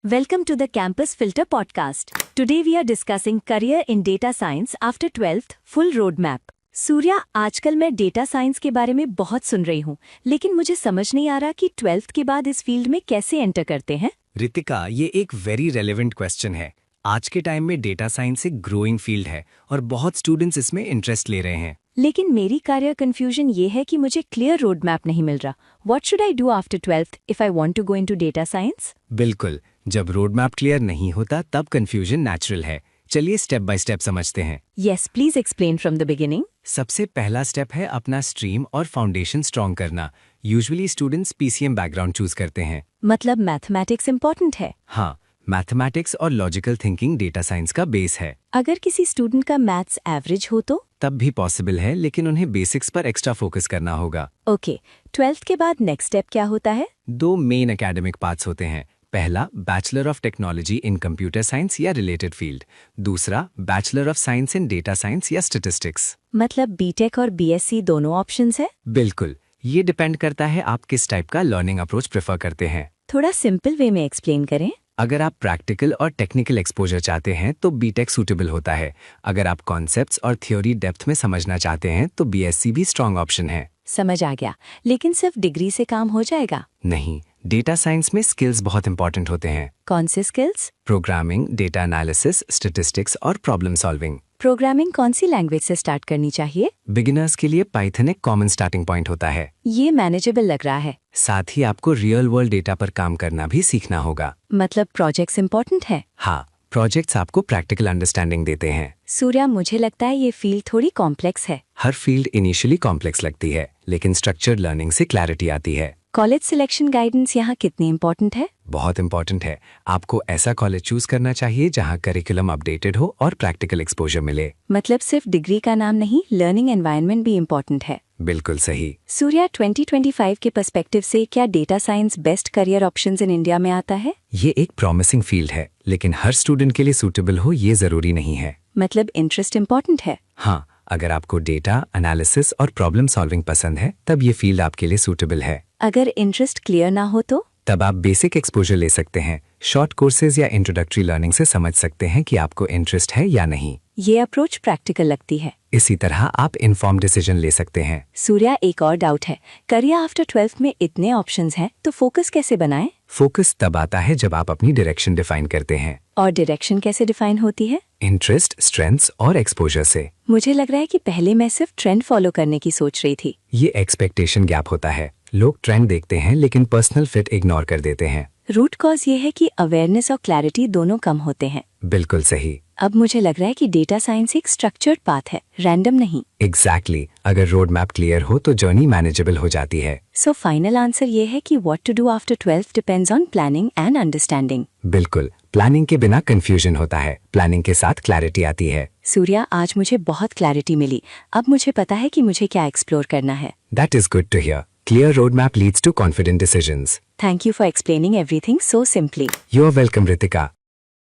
Welcome to the Campus Filter podcast. Today we are discussing career in data science after 12th full roadmap. Surya, आजकल मैं data science के बारे में बहुत सुन रही हूँ, लेकिन मुझे समझ नहीं आ रहा कि 12th के बाद इस फील्ड में कैसे एंटर करते हैं। रितिका, ये एक वेरी रेलेवेंट क्वेश्चन है। आज के टाइम में डेटा साइंस एक ग्रोइंग फील्ड है और बहुत स्टूडेंट्स इसमें इंटरेस्ट ले रहे हैं। लेकिन मेरी करियर कंफ्यूजन ये है कि मुझे क्लियर रोड मैप नहीं मिल रहा। What should I do after 12th if I want to go into data science? बिल्कुल, जब रोड मैप क्लियर नहीं होता तब कंफ्यूजन नेचुरल है। चलिए स्टेप बाय स्टेप समझते हैं। Yes, please explain from the beginning. सबसे पहला स्टेप है अपना स्ट्रीम और फाउंडेशन स्ट्रॉन्ग करना। Usually students PCM background choose करते हैं। मतलब मैथमेटिक्स इम्पोर्टेंट है। हाँ, मैथमेटिक्स और लॉजिकल थिंकिंग डेटा साइंस का बेस है। अगर किसी स्टूडेंट का मैथ्स एवरेज हो तो? तब भी पॉसिबल है, लेकिन उन्हें बेसिक्स पर एक्स्ट्रा फोकस करना होगा। ओके, 12th के बाद नेक्स्ट स्टेप क्या होता है? दो मेन एकेडमिक पाथ्स होते हैं। पहला bachelor of technology in computer science या रिलेटेड फील्ड, दूसरा bachelor of science in data science या स्टैटिस्टिक्स। मतलब बीटेक और बीएससी दोनों ऑप्शंस है? बिल्कुल, ये डिपेंड करता है आप किस टाइप का लर्निंग अप्रोच प्रेफर करते हैं। थोड़ा सिंपल वे में एक्सप्लेन करें। अगर आप प्रैक्टिकल और टेक्निकल एक्सपोजर चाहते हैं तो बीटेक सूटेबल होता है। अगर आप कॉन्सेप्ट्स और थ्योरी डेप्थ में समझना चाहते हैं तो बीएससी भी स्ट्रॉन्ग ऑप्शन है। समझ आ गया, लेकिन सिर्फ डिग्री से काम हो जाएगा? नहीं, डेटा साइंस में स्किल्स बहुत इंपॉर्टेंट होते हैं। कौन से skills? Programming, data analysis, statistics और प्रॉब्लम सॉल्विंग। प्रोग्रामिंग कौन सी लैंग्वेज से स्टार्ट करनी चाहिए? बिगिनर्स के लिए पाइथन एक कॉमन स्टार्टिंग पॉइंट होता है। ये मैनेजेबल लग रहा है। साथ ही आपको रियल वर्ल्ड डेटा पर काम करना भी सीखना होगा। मतलब प्रोजेक्ट्स इम्पोर्टेंट है? हाँ, प्रोजेक्ट्स आपको प्रैक्टिकल अंडरस्टैंडिंग देते हैं। सूर्या, मुझे लगता है ये फील्ड थोड़ी कॉम्प्लेक्स है। हर फील्ड इनिशियली कॉम्प्लेक्स लगती है, लेकिन स्ट्रक्चर्ड लर्निंग से क्लैरिटी आती है। कॉलेज सिलेक्शन गाइडेंस यहाँ कितनी इम्पोर्टेंट है? बहुत इंपॉर्टेंट है। आपको ऐसा कॉलेज चूज करना चाहिए जहाँ करिकुलम अपडेटेड हो और प्रैक्टिकल एक्सपोजर मिले। मतलब सिर्फ डिग्री का नाम नहीं, लर्निंग एनवायरनमेंट भी इम्पोर्टेंट है। बिल्कुल सही। सूर्या, 2025 के पर्सपेक्टिव से क्या data science best career options in India में आता है? ये एक प्रॉमिसिंग फील्ड है, लेकिन हर स्टूडेंट के लिए सूटेबल हो ये जरूरी नहीं है। मतलब इंटरेस्ट इम्पोर्टेंट है? हाँ, अगर आपको डेटा एनालिसिस और प्रॉब्लम सॉल्विंग पसंद है तब ये फील्ड आपके लिए सूटेबल है। अगर इंटरेस्ट क्लियर ना हो तो? तब आप बेसिक एक्सपोजर ले सकते हैं। शॉर्ट कोर्सेज या इंट्रोडक्टरी लर्निंग से समझ सकते हैं कि आपको इंटरेस्ट है या नहीं। ये अप्रोच प्रैक्टिकल लगती है। इसी तरह आप इन्फॉर्म डिसीजन ले सकते हैं। सूर्या, एक और डाउट है। करियर आफ्टर 12th में इतने ऑप्शंस हैं, तो फोकस कैसे बनाएं? फोकस तब आता है जब आप अपनी डायरेक्शन डिफाइन करते हैं। और डायरेक्शन कैसे डिफाइन होती है? इंटरेस्ट, स्ट्रेंथ्स और एक्सपोजर से। मुझे लग रहा है कि पहले मैं सिर्फ ट्रेंड फॉलो करने की सोच रही थी। ये एक्सपेक्टेशन गैप होता है। लोग ट्रेंड देखते हैं लेकिन पर्सनल फिट इग्नोर कर देते हैं। रूट कॉज ये है कि अवेयरनेस और क्लैरिटी दोनों कम होते हैं। बिल्कुल सही। अब मुझे लग रहा है कि डेटा साइंस एक स्ट्रक्चर्ड पाथ है, रैंडम नहीं। एग्जैक्टली, अगर रोड मैप क्लियर हो तो जर्नी मैनेजेबल हो जाती है। सो फाइनल आंसर ये है कि what to do after 12th depends on planning and understanding. बिल्कुल, प्लानिंग के बिना कंफ्यूजन होता है, प्लानिंग के साथ क्लैरिटी आती है। सूर्या, आज मुझे बहुत क्लैरिटी मिली। अब मुझे पता है कि मुझे क्या एक्सप्लोर करना है। That is good to hear. Clear roadmap leads to confident decisions. Thank you for explaining everything so simply. You're welcome, Ritika.